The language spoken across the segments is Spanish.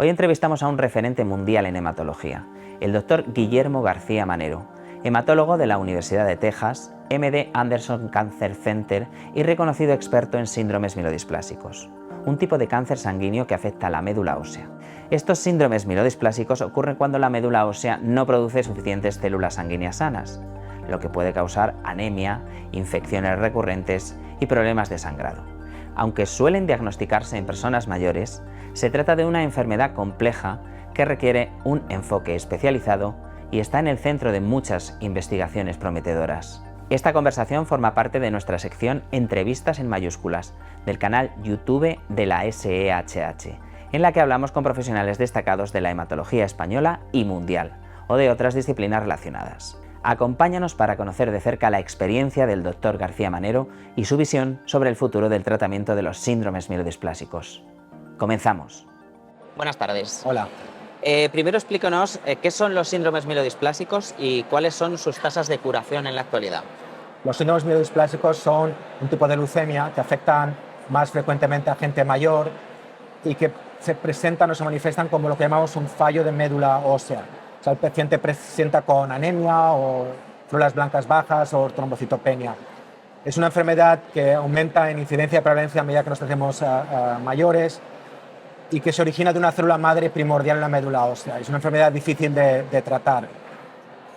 Hoy entrevistamos a un referente mundial en hematología, el doctor Guillermo García Manero, hematólogo de la Universidad de Texas, MD Anderson Cancer Center y reconocido experto en síndromes mielodisplásicos, un tipo de cáncer sanguíneo que afecta a la médula ósea. Estos síndromes mielodisplásicos ocurren cuando la médula ósea no produce suficientes células sanguíneas sanas, lo que puede causar anemia, infecciones recurrentes y problemas de sangrado. Aunque suelen diagnosticarse en personas mayores, se trata de una enfermedad compleja que requiere un enfoque especializado y está en el centro de muchas investigaciones prometedoras. Esta conversación forma parte de nuestra sección Entrevistas en mayúsculas del canal YouTube de la SEHH, en la que hablamos con profesionales destacados de la hematología española y mundial, o de otras disciplinas relacionadas. Acompáñanos para conocer de cerca la experiencia del Dr. García Manero y su visión sobre el futuro del tratamiento de los síndromes mielodisplásicos. Comenzamos. Buenas tardes. Hola. Primero explícanos qué son los síndromes mielodisplásicos y cuáles son sus tasas de curación en la actualidad. Los síndromes mielodisplásicos son un tipo de leucemia que afectan más frecuentemente a gente mayor y que se presentan o se manifiestan como lo que llamamos un fallo de médula ósea. O sea, el paciente presenta con anemia o células blancas bajas o trombocitopenia. Es una enfermedad que aumenta en incidencia y prevalencia a medida que nos hacemos mayores y que se origina de una célula madre primordial en la médula ósea. Es una enfermedad difícil de tratar.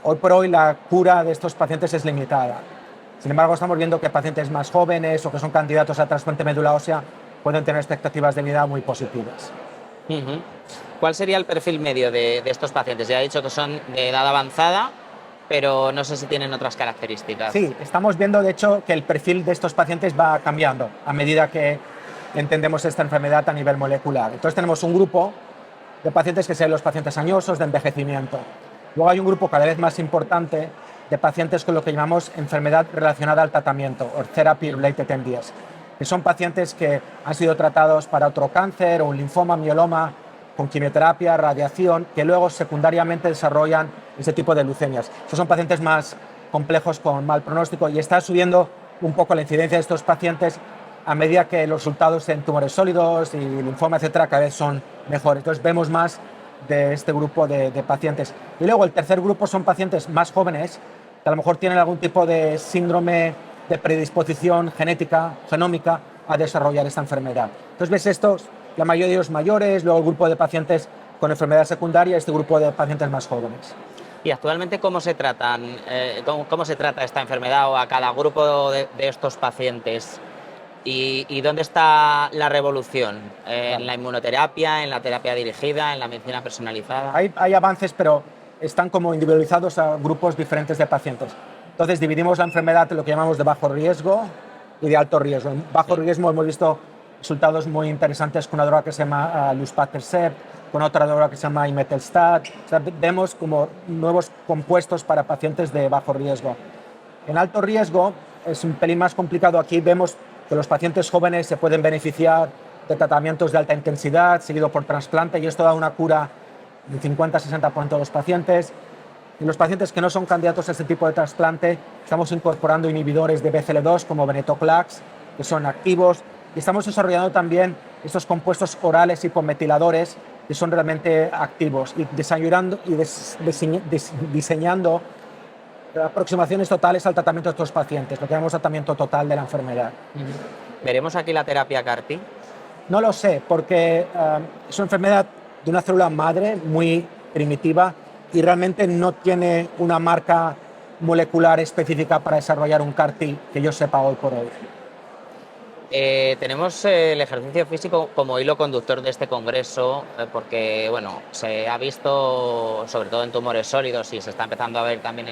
Hoy por hoy la cura de estos pacientes es limitada. Sin embargo, estamos viendo que pacientes más jóvenes o que son candidatos a trasplante de médula ósea pueden tener expectativas de vida muy positivas. ¿Cuál sería el perfil medio de estos pacientes? Ya he dicho que son de edad avanzada, pero no sé si tienen otras características. Sí, estamos viendo de hecho que el perfil de estos pacientes va cambiando a medida que entendemos esta enfermedad a nivel molecular. Entonces tenemos un grupo de pacientes que son los pacientes añosos de envejecimiento. Luego hay un grupo cada vez más importante de pacientes con lo que llamamos enfermedad relacionada al tratamiento, o Therapy Related MDS, que son pacientes que han sido tratados para otro cáncer o un linfoma, mieloma, con quimioterapia, radiación, que luego secundariamente desarrollan ese tipo de leucemias. Estos son pacientes más complejos con mal pronóstico y está subiendo un poco la incidencia de estos pacientes a medida que los resultados en tumores sólidos y linfoma, etcétera, cada vez son mejores. Entonces vemos más de este grupo de pacientes. Y luego el tercer grupo son pacientes más jóvenes que a lo mejor tienen algún tipo de síndrome de predisposición genética, genómica, a desarrollar esta enfermedad. Entonces ves estos, la mayoría de ellos mayores, luego el grupo de pacientes con enfermedad secundaria, este grupo de pacientes más jóvenes. ¿Y actualmente cómo se trata esta enfermedad o a cada grupo de estos pacientes? ¿Y dónde está la revolución? ¿En la inmunoterapia, en la terapia dirigida, en la medicina personalizada? Hay avances, pero están como individualizados a grupos diferentes de pacientes. Entonces dividimos la enfermedad en lo que llamamos de bajo riesgo y de alto riesgo. En bajo riesgo hemos visto resultados muy interesantes con una droga que se llama luspatercept, con otra droga que se llama imetelstat. O sea, vemos como nuevos compuestos para pacientes de bajo riesgo. En alto riesgo es un pelín más complicado. Aquí vemos que los pacientes jóvenes se pueden beneficiar de tratamientos de alta intensidad seguido por trasplante y esto da una cura del 50-60% de los pacientes. En los pacientes que no son candidatos a este tipo de trasplante estamos incorporando inhibidores de BCL2 como venetoclax, que son activos, y estamos desarrollando también estos compuestos orales hipometiladores que son realmente activos y diseñando aproximaciones totales al tratamiento de estos pacientes, lo que llamamos tratamiento total de la enfermedad. ¿Veremos aquí la terapia CAR-T? No lo sé, porque es una enfermedad de una célula madre muy primitiva y realmente no tiene una marca molecular específica para desarrollar un CAR-T que yo sepa hoy por hoy. Tenemos el ejercicio físico como hilo conductor de este congreso porque bueno, se ha visto sobre todo en tumores sólidos y se está empezando a ver también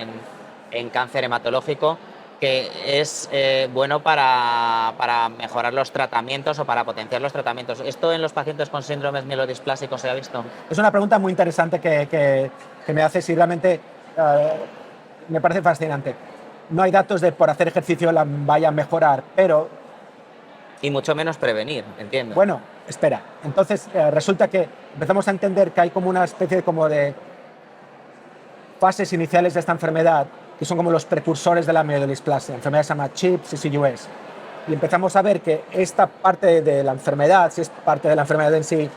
en cáncer hematológico que es bueno para mejorar los tratamientos o para potenciar los tratamientos. ¿Esto en los pacientes con síndromes mielodisplásicos se ha visto? Es una pregunta muy interesante que me haces y realmente me parece fascinante. No hay datos de por hacer ejercicio la vaya a mejorar, pero... Y mucho menos prevenir, entiendo. Bueno, espera. Entonces resulta que empezamos a entender que hay como una especie de fases iniciales de esta enfermedad que son como los precursores de la mielodisplasia. La enfermedad se llama CHIPS y CUS. Y empezamos a ver que esta parte de la enfermedad, si es parte de la enfermedad en sí,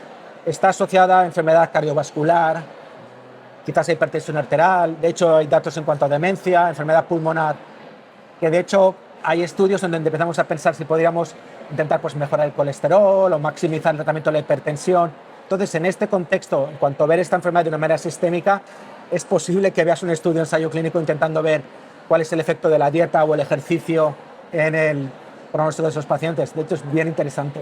está asociada a enfermedad cardiovascular, quizás a hipertensión arterial. De hecho, hay datos en cuanto a demencia, enfermedad pulmonar, que de hecho hay estudios en donde empezamos a pensar si podríamos intentar pues, mejorar el colesterol o maximizar el tratamiento de la hipertensión. Entonces, en este contexto, en cuanto a ver esta enfermedad de una manera sistémica, es posible que veas un estudio ensayo clínico intentando ver cuál es el efecto de la dieta o el ejercicio en el pronóstico de esos pacientes. De hecho, es bien interesante.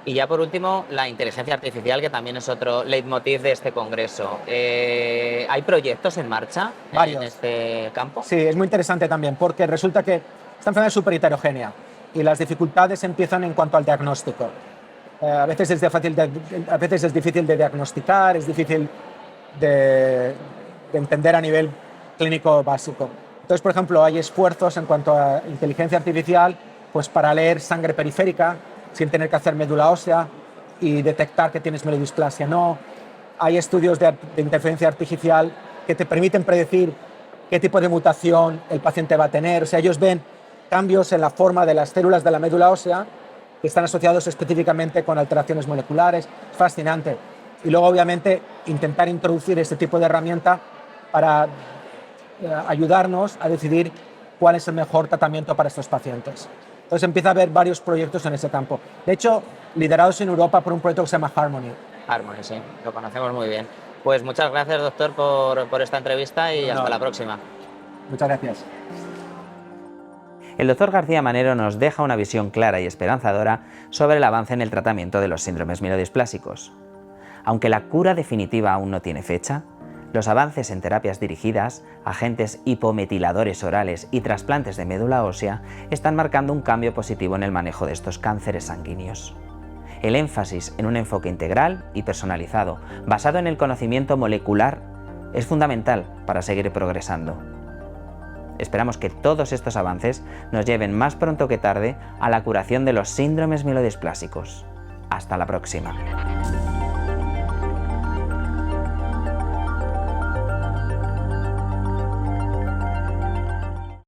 Y ya por último, la inteligencia artificial, que también es otro leitmotiv de este congreso. ¿Hay proyectos en marcha en este campo? Sí, es muy interesante también, porque resulta que esta enfermedad es súper heterogénea y las dificultades empiezan en cuanto al diagnóstico. A veces es difícil de diagnosticar, es difícil de entender a nivel clínico básico. Entonces, por ejemplo, hay esfuerzos en cuanto a inteligencia artificial pues para leer sangre periférica sin tener que hacer médula ósea y detectar que tienes mielodisplasia. No, hay estudios de interferencia artificial que te permiten predecir qué tipo de mutación el paciente va a tener. O sea, ellos ven cambios en la forma de las células de la médula ósea que están asociados específicamente con alteraciones moleculares. Es fascinante. Y luego, obviamente, intentar introducir este tipo de herramienta para ayudarnos a decidir cuál es el mejor tratamiento para estos pacientes. Entonces empieza a haber varios proyectos en ese campo. De hecho, liderados en Europa por un proyecto que se llama Harmony. Harmony, sí, lo conocemos muy bien. Pues muchas gracias, doctor, por esta entrevista y hasta la próxima. Muchas gracias. El doctor García Manero nos deja una visión clara y esperanzadora sobre el avance en el tratamiento de los síndromes mielodisplásicos. Aunque la cura definitiva aún no tiene fecha, los avances en terapias dirigidas, agentes hipometiladores orales y trasplantes de médula ósea están marcando un cambio positivo en el manejo de estos cánceres sanguíneos. El énfasis en un enfoque integral y personalizado, basado en el conocimiento molecular, es fundamental para seguir progresando. Esperamos que todos estos avances nos lleven más pronto que tarde a la curación de los síndromes mielodisplásicos. Hasta la próxima.